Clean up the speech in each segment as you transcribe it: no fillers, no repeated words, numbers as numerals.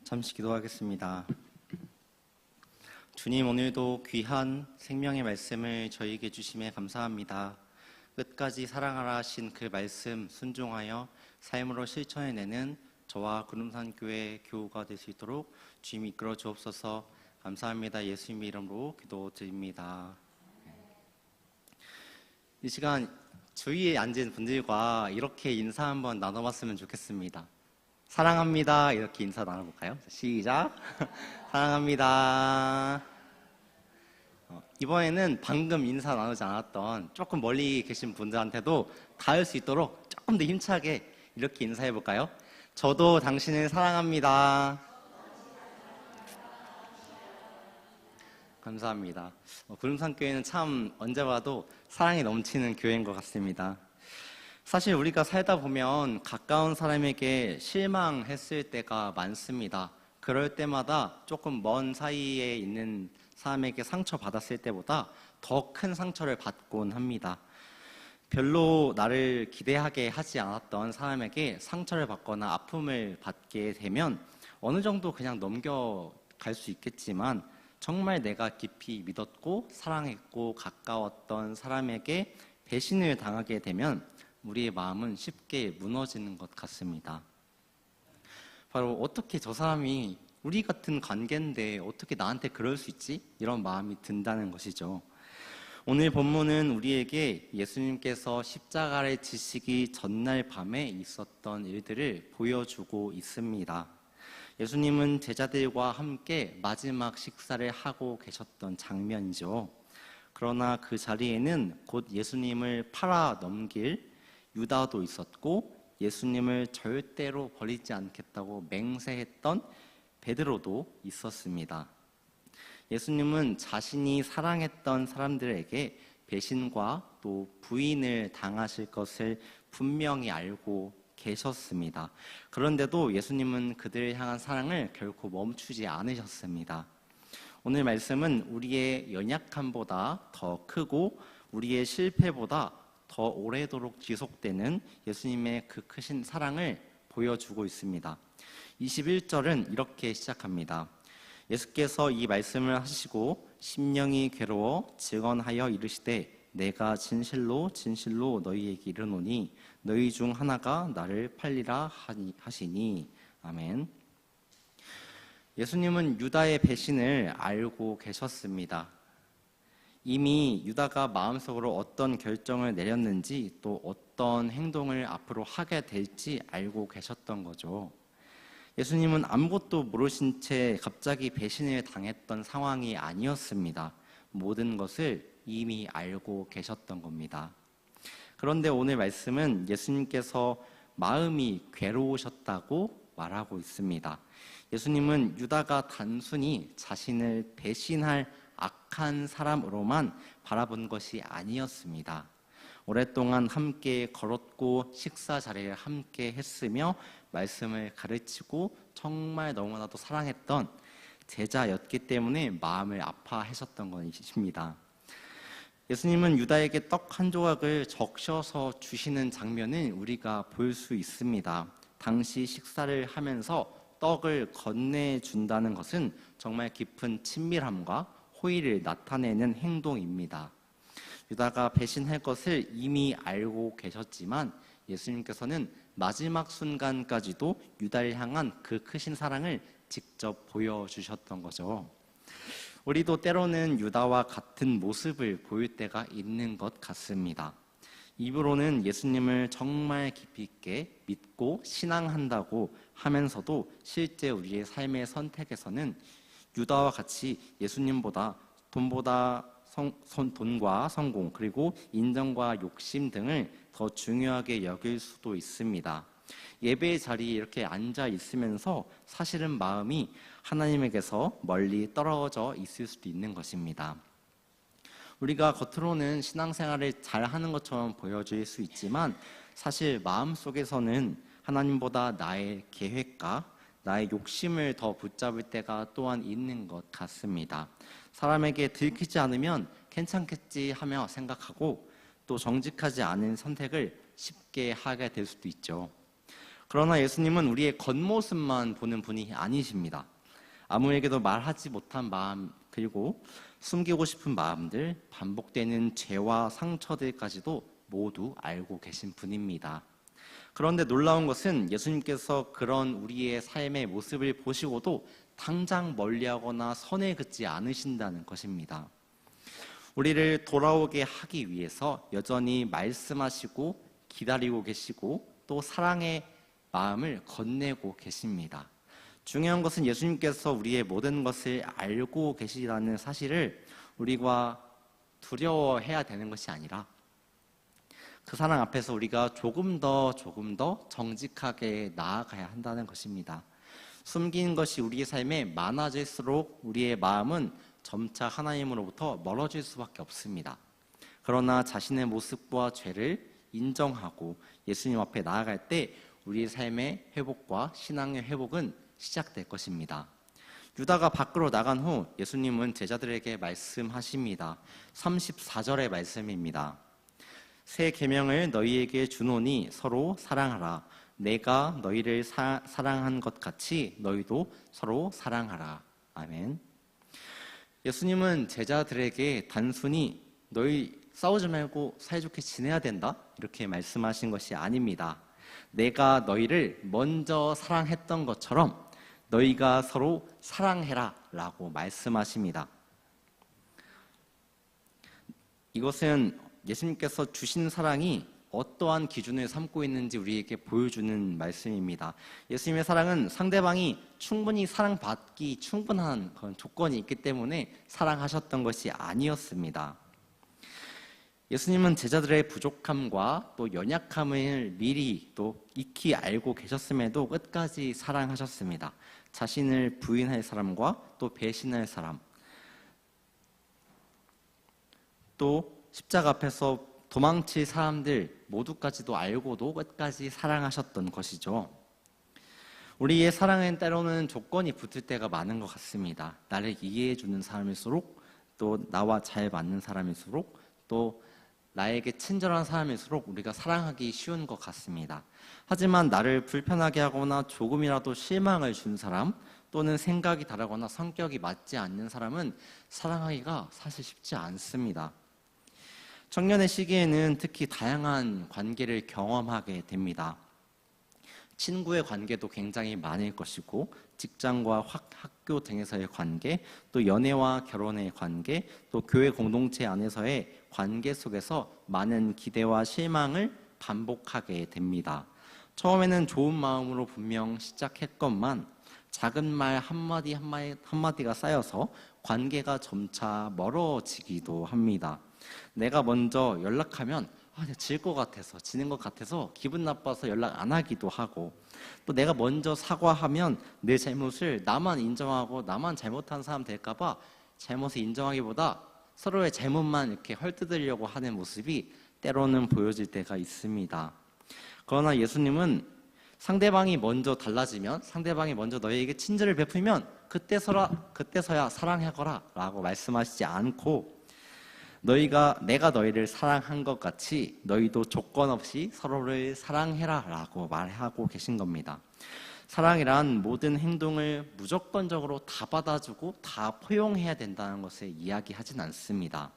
잠시 기도하겠습니다. 주님, 오늘도 귀한 생명의 말씀을 저희에게 주심에 감사합니다. 끝까지 사랑하라 하신 그 말씀 순종하여 삶으로 실천해내는 저와 구름산교회 교우가 될 수 있도록 주님 이끌어 주옵소서. 감사합니다. 예수님의 이름으로 기도드립니다. 이 시간 주위에 앉은 분들과 이렇게 인사 한번 나눠봤으면 좋겠습니다. 사랑합니다. 이렇게 인사 나눠볼까요? 시작. 사랑합니다. 이번에는 방금 인사 나누지 않았던 조금 멀리 계신 분들한테도 닿을 수 있도록 조금 더 힘차게 이렇게 인사해볼까요? 저도 당신을 사랑합니다. 감사합니다. 구름산교회는 참 언제 봐도 사랑이 넘치는 교회인 것 같습니다. 사실 우리가 살다 보면 가까운 사람에게 실망했을 때가 많습니다. 그럴 때마다 조금 먼 사이에 있는 사람에게 상처받았을 때보다 더 큰 상처를 받곤 합니다. 별로 나를 기대하게 하지 않았던 사람에게 상처를 받거나 아픔을 받게 되면 어느 정도 그냥 넘겨갈 수 있겠지만 정말 내가 깊이 믿었고 사랑했고 가까웠던 사람에게 배신을 당하게 되면 우리의 마음은 쉽게 무너지는 것 같습니다. 바로 어떻게 저 사람이 우리 같은 관계인데 어떻게 나한테 그럴 수 있지? 이런 마음이 든다는 것이죠. 오늘 본문은 우리에게 예수님께서 십자가를 지시기 전날 밤에 있었던 일들을 보여주고 있습니다. 예수님은 제자들과 함께 마지막 식사를 하고 계셨던 장면이죠. 그러나 그 자리에는 곧 예수님을 팔아 넘길 유다도 있었고 예수님을 절대로 버리지 않겠다고 맹세했던 베드로도 있었습니다. 예수님은 자신이 사랑했던 사람들에게 배신과 또 부인을 당하실 것을 분명히 알고 계셨습니다. 그런데도 예수님은 그들을 향한 사랑을 결코 멈추지 않으셨습니다. 오늘 말씀은 우리의 연약함보다 더 크고 우리의 실패보다 더 오래도록 지속되는 예수님의 그 크신 사랑을 보여주고 있습니다. 21절은 이렇게 시작합니다. 예수께서 이 말씀을 하시고 심령이 괴로워 증언하여 이르시되 내가 진실로 진실로 너희에게 이르노니 너희 중 하나가 나를 팔리라 하시니. 아멘. 예수님은 유다의 배신을 알고 계셨습니다. 이미 유다가 마음속으로 어떤 결정을 내렸는지 또 어떤 행동을 앞으로 하게 될지 알고 계셨던 거죠. 예수님은 아무것도 모르신 채 갑자기 배신을 당했던 상황이 아니었습니다. 모든 것을 이미 알고 계셨던 겁니다. 그런데 오늘 말씀은 예수님께서 마음이 괴로우셨다고 말하고 있습니다. 예수님은 유다가 단순히 자신을 배신할 악한 사람으로만 바라본 것이 아니었습니다. 오랫동안 함께 걸었고 식사 자리를 함께 했으며 말씀을 가르치고 정말 너무나도 사랑했던 제자였기 때문에 마음을 아파하셨던 것입니다. 예수님은 유다에게 떡 한 조각을 적셔서 주시는 장면을 우리가 볼 수 있습니다. 당시 식사를 하면서 떡을 건네준다는 것은 정말 깊은 친밀함과 호의를 나타내는 행동입니다. 유다가 배신할 것을 이미 알고 계셨지만 예수님께서는 마지막 순간까지도 유다를 향한 그 크신 사랑을 직접 보여주셨던 거죠. 우리도 때로는 유다와 같은 모습을 보일 때가 있는 것 같습니다. 입으로는 예수님을 정말 깊이 있게 믿고 신앙한다고 하면서도 실제 우리의 삶의 선택에서는 유다와 같이 예수님보다 돈과 성공 그리고 인정과 욕심 등을 더 중요하게 여길 수도 있습니다. 예배의 자리에 이렇게 앉아 있으면서 사실은 마음이 하나님에게서 멀리 떨어져 있을 수도 있는 것입니다. 우리가 겉으로는 신앙생활을 잘하는 것처럼 보여질 수 있지만 사실 마음속에서는 하나님보다 나의 계획과 나의 욕심을 더 붙잡을 때가 또한 있는 것 같습니다. 사람에게 들키지 않으면 괜찮겠지 하며 생각하고 또 정직하지 않은 선택을 쉽게 하게 될 수도 있죠. 그러나 예수님은 우리의 겉모습만 보는 분이 아니십니다. 아무에게도 말하지 못한 마음, 그리고 숨기고 싶은 마음들, 반복되는 죄와 상처들까지도 모두 알고 계신 분입니다. 그런데 놀라운 것은 예수님께서 그런 우리의 삶의 모습을 보시고도 당장 멀리하거나 선에 긋지 않으신다는 것입니다. 우리를 돌아오게 하기 위해서 여전히 말씀하시고 기다리고 계시고 또 사랑의 마음을 건네고 계십니다. 중요한 것은 예수님께서 우리의 모든 것을 알고 계시다는 사실을 우리가 두려워해야 되는 것이 아니라 그 사랑 앞에서 우리가 조금 더 정직하게 나아가야 한다는 것입니다. 숨긴 것이 우리의 삶에 많아질수록 우리의 마음은 점차 하나님으로부터 멀어질 수밖에 없습니다. 그러나 자신의 모습과 죄를 인정하고 예수님 앞에 나아갈 때 우리의 삶의 회복과 신앙의 회복은 시작될 것입니다. 유다가 밖으로 나간 후 예수님은 제자들에게 말씀하십니다. 34절의 말씀입니다. 새 계명을 너희에게 주노니 서로 사랑하라. 내가 너희를 사랑한 것 같이 너희도 서로 사랑하라. 아멘. 예수님은 제자들에게 단순히 너희 싸우지 말고 사이좋게 지내야 된다 이렇게 말씀하신 것이 아닙니다. 내가 너희를 먼저 사랑했던 것처럼 너희가 서로 사랑해라 라고 말씀하십니다. 이것은 예수님께서 주신 사랑이 어떠한 기준을 삼고 있는지 우리에게 보여주는 말씀입니다. 예수님의 사랑은 상대방이 충분히 사랑받기 충분한 그런 조건이 있기 때문에 사랑하셨던 것이 아니었습니다. 예수님은 제자들의 부족함과 또 연약함을 미리 또 익히 알고 계셨음에도 끝까지 사랑하셨습니다. 자신을 부인할 사람과 또 배신할 사람, 또 십자가 앞에서 도망칠 사람들 모두까지도 알고도 끝까지 사랑하셨던 것이죠. 우리의 사랑은 때로는 조건이 붙을 때가 많은 것 같습니다. 나를 이해해주는 사람일수록, 또 나와 잘 맞는 사람일수록, 또 나에게 친절한 사람일수록 우리가 사랑하기 쉬운 것 같습니다. 하지만 나를 불편하게 하거나 조금이라도 실망을 준 사람, 또는 생각이 다르거나 성격이 맞지 않는 사람은 사랑하기가 사실 쉽지 않습니다. 청년의 시기에는 특히 다양한 관계를 경험하게 됩니다. 친구의 관계도 굉장히 많을 것이고, 직장과 학교 등에서의 관계, 또 연애와 결혼의 관계, 또 교회 공동체 안에서의 관계 속에서 많은 기대와 실망을 반복하게 됩니다. 처음에는 좋은 마음으로 분명 시작했건만 작은 말 한마디가 쌓여서 관계가 점차 멀어지기도 합니다. 내가 먼저 연락하면 질 것 같아서, 지는 것 같아서 기분 나빠서 연락 안 하기도 하고, 또 내가 먼저 사과하면 내 잘못을 나만 인정하고 나만 잘못한 사람 될까봐 잘못을 인정하기보다 서로의 잘못만 이렇게 헐뜯으려고 하는 모습이 때로는 보여질 때가 있습니다. 그러나 예수님은 상대방이 먼저 달라지면, 상대방이 먼저 너희에게 친절을 베풀면 그때서야 사랑하거라 라고 말씀하시지 않고, 내가 너희를 사랑한 것 같이 너희도 조건 없이 서로를 사랑해라 라고 말하고 계신 겁니다. 사랑이란 모든 행동을 무조건적으로 다 받아주고 다 포용해야 된다는 것을 이야기하진 않습니다.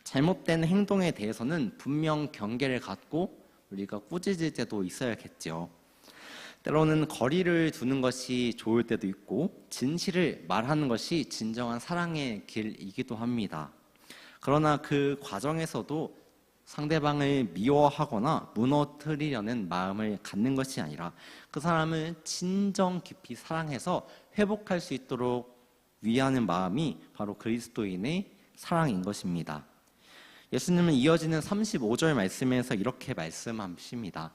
잘못된 행동에 대해서는 분명 경계를 갖고 우리가 꾸짖을 때도 있어야겠죠. 때로는 거리를 두는 것이 좋을 때도 있고, 진실을 말하는 것이 진정한 사랑의 길이기도 합니다. 그러나 그 과정에서도 상대방을 미워하거나 무너뜨리려는 마음을 갖는 것이 아니라 그 사람을 진정 깊이 사랑해서 회복할 수 있도록 위하는 마음이 바로 그리스도인의 사랑인 것입니다. 예수님은 이어지는 35절 말씀에서 이렇게 말씀하십니다.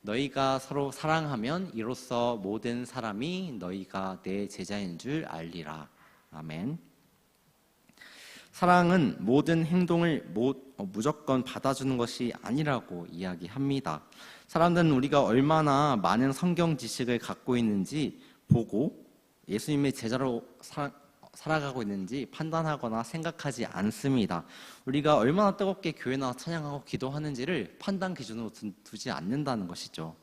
너희가 서로 사랑하면 이로써 모든 사람이 너희가 내 제자인 줄 알리라. 아멘. 사랑은 모든 행동을 무조건 받아주는 것이 아니라고 이야기합니다. 사람들은 우리가 얼마나 많은 성경 지식을 갖고 있는지 보고 예수님의 제자로 살아가고 있는지 판단하거나 생각하지 않습니다. 우리가 얼마나 뜨겁게 교회 나와 찬양하고 기도하는지를 판단 기준으로 두지 않는다는 것이죠.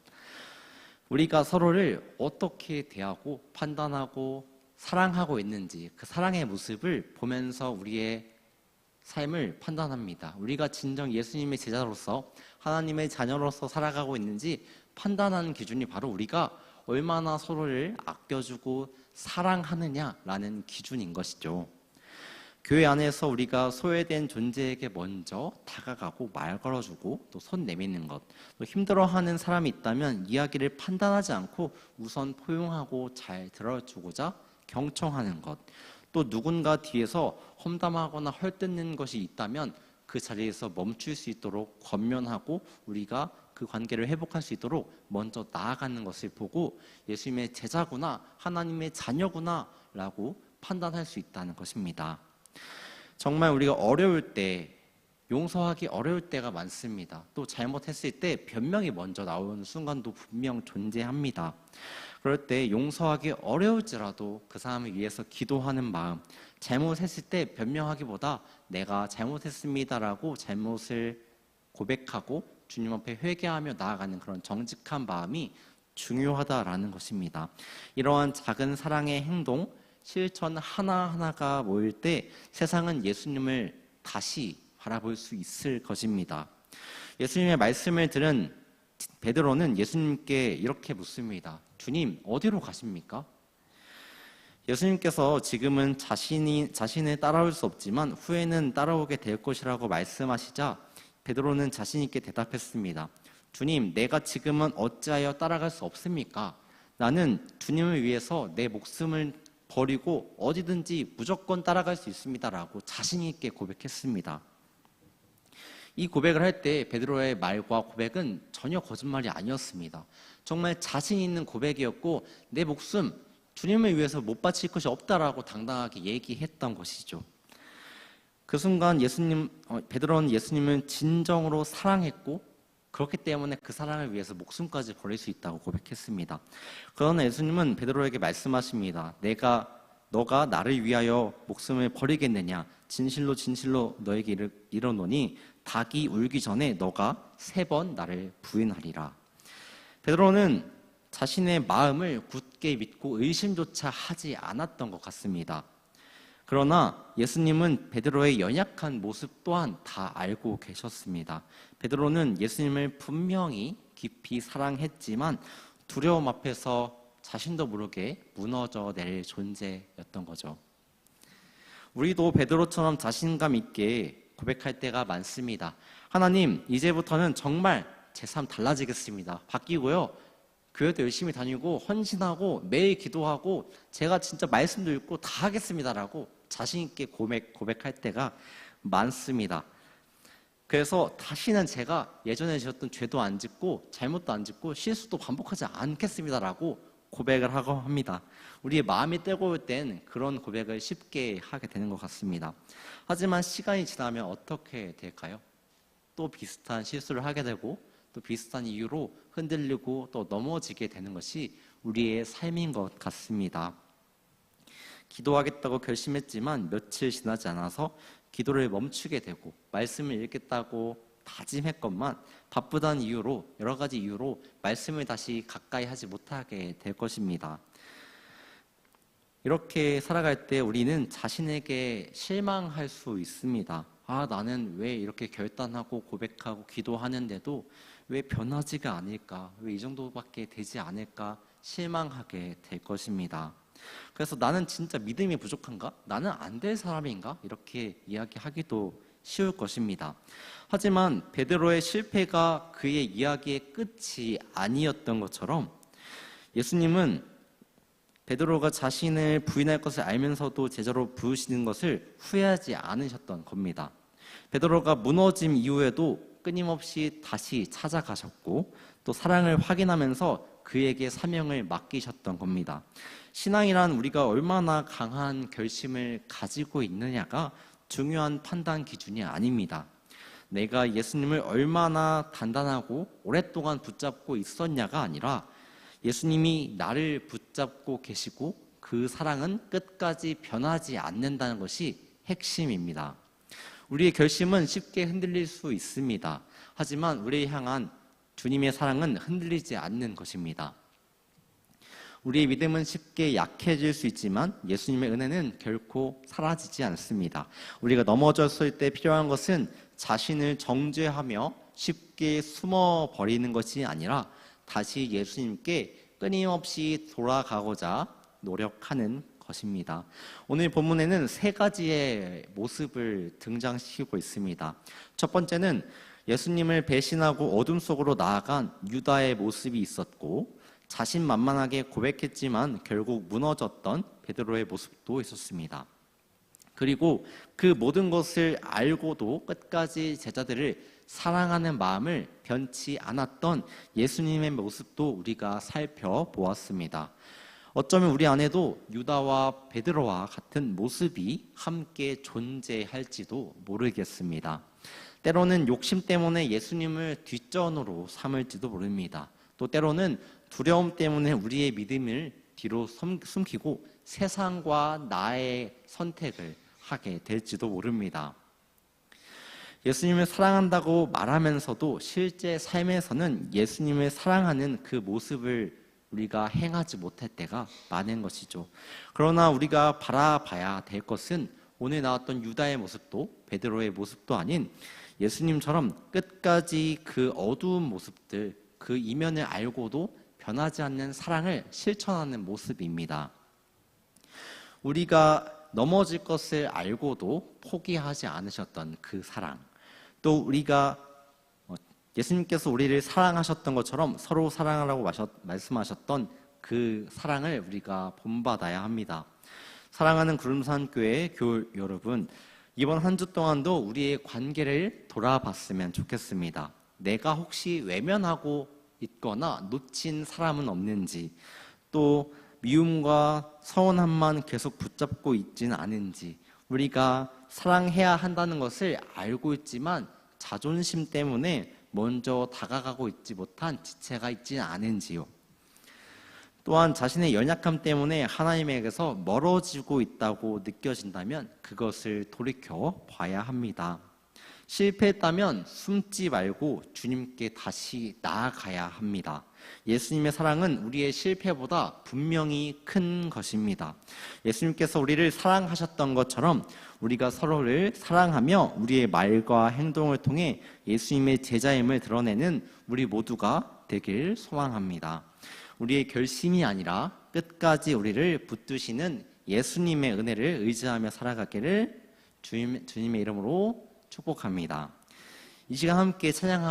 우리가 서로를 어떻게 대하고 판단하고 사랑하고 있는지 그 사랑의 모습을 보면서 우리의 삶을 판단합니다. 우리가 진정 예수님의 제자로서 하나님의 자녀로서 살아가고 있는지 판단하는 기준이 바로 우리가 얼마나 서로를 아껴주고 사랑하느냐라는 기준인 것이죠. 교회 안에서 우리가 소외된 존재에게 먼저 다가가고 말 걸어주고 또 손 내미는 것, 또 힘들어하는 사람이 있다면 이야기를 판단하지 않고 우선 포용하고 잘 들어주고자 경청하는 것, 또 누군가 뒤에서 험담하거나 헐뜯는 것이 있다면 그 자리에서 멈출 수 있도록 권면하고 우리가 그 관계를 회복할 수 있도록 먼저 나아가는 것을 보고 예수님의 제자구나, 하나님의 자녀구나 라고 판단할 수 있다는 것입니다. 정말 우리가 어려울 때, 용서하기 어려울 때가 많습니다. 또 잘못했을 때 변명이 먼저 나오는 순간도 분명 존재합니다. 그럴 때 용서하기 어려울지라도 그 사람을 위해서 기도하는 마음, 잘못했을 때 변명하기보다 내가 잘못했습니다라고 잘못을 고백하고 주님 앞에 회개하며 나아가는 그런 정직한 마음이 중요하다라는 것입니다. 이러한 작은 사랑의 행동, 실천 하나하나가 모일 때 세상은 예수님을 다시 바라볼 수 있을 것입니다. 예수님의 말씀을 들은 베드로는 예수님께 이렇게 묻습니다. 주님, 어디로 가십니까? 예수님께서 지금은 자신을 따라올 수 없지만 후에는 따라오게 될 것이라고 말씀하시자 베드로는 자신 있게 대답했습니다. 주님, 내가 지금은 어찌하여 따라갈 수 없습니까? 나는 주님을 위해서 내 목숨을 버리고 어디든지 무조건 따라갈 수 있습니다라고 자신 있게 고백했습니다. 이 고백을 할 때 베드로의 말과 고백은 전혀 거짓말이 아니었습니다. 정말 자신 있는 고백이었고 내 목숨 주님을 위해서 못 바칠 것이 없다라고 당당하게 얘기했던 것이죠. 그 순간 베드로는 예수님을 진정으로 사랑했고 그렇기 때문에 그 사랑을 위해서 목숨까지 버릴 수 있다고 고백했습니다. 그러나 예수님은 베드로에게 말씀하십니다. 너가 나를 위하여 목숨을 버리겠느냐? 진실로 진실로 너에게 이르노니 닭이 울기 전에 너가 3번 나를 부인하리라. 베드로는 자신의 마음을 굳게 믿고 의심조차 하지 않았던 것 같습니다. 그러나 예수님은 베드로의 연약한 모습 또한 다 알고 계셨습니다. 베드로는 예수님을 분명히 깊이 사랑했지만 두려움 앞에서 자신도 모르게 무너져 내릴 존재였던 거죠. 우리도 베드로처럼 자신감 있게 고백할 때가 많습니다. 하나님, 이제부터는 정말 제 삶 달라지겠습니다. 바뀌고요. 교회도 열심히 다니고 헌신하고 매일 기도하고 제가 진짜 말씀도 읽고 다 하겠습니다라고 자신 있게 고백할 때가 많습니다. 그래서 다시는 제가 예전에 지었던 죄도 안 짓고 잘못도 안 짓고 실수도 반복하지 않겠습니다라고 고백을 하고 합니다. 우리의 마음이 뜨거울 땐 그런 고백을 쉽게 하게 되는 것 같습니다. 하지만 시간이 지나면 어떻게 될까요? 또 비슷한 실수를 하게 되고 또 비슷한 이유로 흔들리고 또 넘어지게 되는 것이 우리의 삶인 것 같습니다. 기도하겠다고 결심했지만 며칠 지나지 않아서 기도를 멈추게 되고 말씀을 읽겠다고 다짐했건만 바쁘다는 이유로 여러 가지 이유로 말씀을 다시 가까이 하지 못하게 될 것입니다. 이렇게 살아갈 때 우리는 자신에게 실망할 수 있습니다. 나는 왜 이렇게 결단하고 고백하고 기도하는데도 왜 변하지가 않을까? 왜 이 정도밖에 되지 않을까? 실망하게 될 것입니다. 그래서 나는 진짜 믿음이 부족한가? 나는 안 될 사람인가? 이렇게 이야기하기도 쉬울 것입니다. 하지만 베드로의 실패가 그의 이야기의 끝이 아니었던 것처럼 예수님은 베드로가 자신을 부인할 것을 알면서도 제자로 부르시는 것을 후회하지 않으셨던 겁니다. 베드로가 무너짐 이후에도 끊임없이 다시 찾아가셨고 또 사랑을 확인하면서 그에게 사명을 맡기셨던 겁니다. 신앙이란 우리가 얼마나 강한 결심을 가지고 있느냐가 중요한 판단 기준이 아닙니다. 내가 예수님을 얼마나 단단하고 오랫동안 붙잡고 있었냐가 아니라 예수님이 나를 붙잡고 계시고 그 사랑은 끝까지 변하지 않는다는 것이 핵심입니다. 우리의 결심은 쉽게 흔들릴 수 있습니다. 하지만 우리를 향한 주님의 사랑은 흔들리지 않는 것입니다. 우리의 믿음은 쉽게 약해질 수 있지만 예수님의 은혜는 결코 사라지지 않습니다. 우리가 넘어졌을 때 필요한 것은 자신을 정죄하며 쉽게 숨어버리는 것이 아니라 다시 예수님께 끊임없이 돌아가고자 노력하는 것입니다. 오늘 본문에는 세 가지의 모습을 등장시키고 있습니다. 첫 번째는 예수님을 배신하고 어둠 속으로 나아간 유다의 모습이 있었고, 자신만만하게 고백했지만 결국 무너졌던 베드로의 모습도 있었습니다. 그리고 그 모든 것을 알고도 끝까지 제자들을 사랑하는 마음을 변치 않았던 예수님의 모습도 우리가 살펴보았습니다. 어쩌면 우리 안에도 유다와 베드로와 같은 모습이 함께 존재할지도 모르겠습니다. 때로는 욕심 때문에 예수님을 뒷전으로 삼을지도 모릅니다. 또 때로는 두려움 때문에 우리의 믿음을 뒤로 숨기고 세상과 나의 선택을 하게 될지도 모릅니다. 예수님을 사랑한다고 말하면서도 실제 삶에서는 예수님을 사랑하는 그 모습을 우리가 행하지 못할 때가 많은 것이죠. 그러나 우리가 바라봐야 될 것은 오늘 나왔던 유다의 모습도 베드로의 모습도 아닌 예수님처럼 끝까지 그 어두운 모습들, 그 이면을 알고도 변하지 않는 사랑을 실천하는 모습입니다. 우리가 넘어질 것을 알고도 포기하지 않으셨던 그 사랑, 또 우리가 예수님께서 우리를 사랑하셨던 것처럼 서로 사랑하라고 말씀하셨던 그 사랑을 우리가 본받아야 합니다. 사랑하는 구름산교회 교회 여러분, 이번 한 주 동안도 우리의 관계를 돌아봤으면 좋겠습니다. 내가 혹시 외면하고 있거나 놓친 사람은 없는지, 또 미움과 서운함만 계속 붙잡고 있지는 않은지, 우리가 사랑해야 한다는 것을 알고 있지만 자존심 때문에 먼저 다가가고 있지 못한 지체가 있지는 않은지요. 또한 자신의 연약함 때문에 하나님에게서 멀어지고 있다고 느껴진다면 그것을 돌이켜 봐야 합니다. 실패했다면 숨지 말고 주님께 다시 나아가야 합니다. 예수님의 사랑은 우리의 실패보다 분명히 큰 것입니다. 예수님께서 우리를 사랑하셨던 것처럼 우리가 서로를 사랑하며 우리의 말과 행동을 통해 예수님의 제자임을 드러내는 우리 모두가 되길 소망합니다. 우리의 결심이 아니라 끝까지 우리를 붙드시는 예수님의 은혜를 의지하며 살아가기를 주님의 이름으로 축복합니다. 이 시간 함께 찬양하고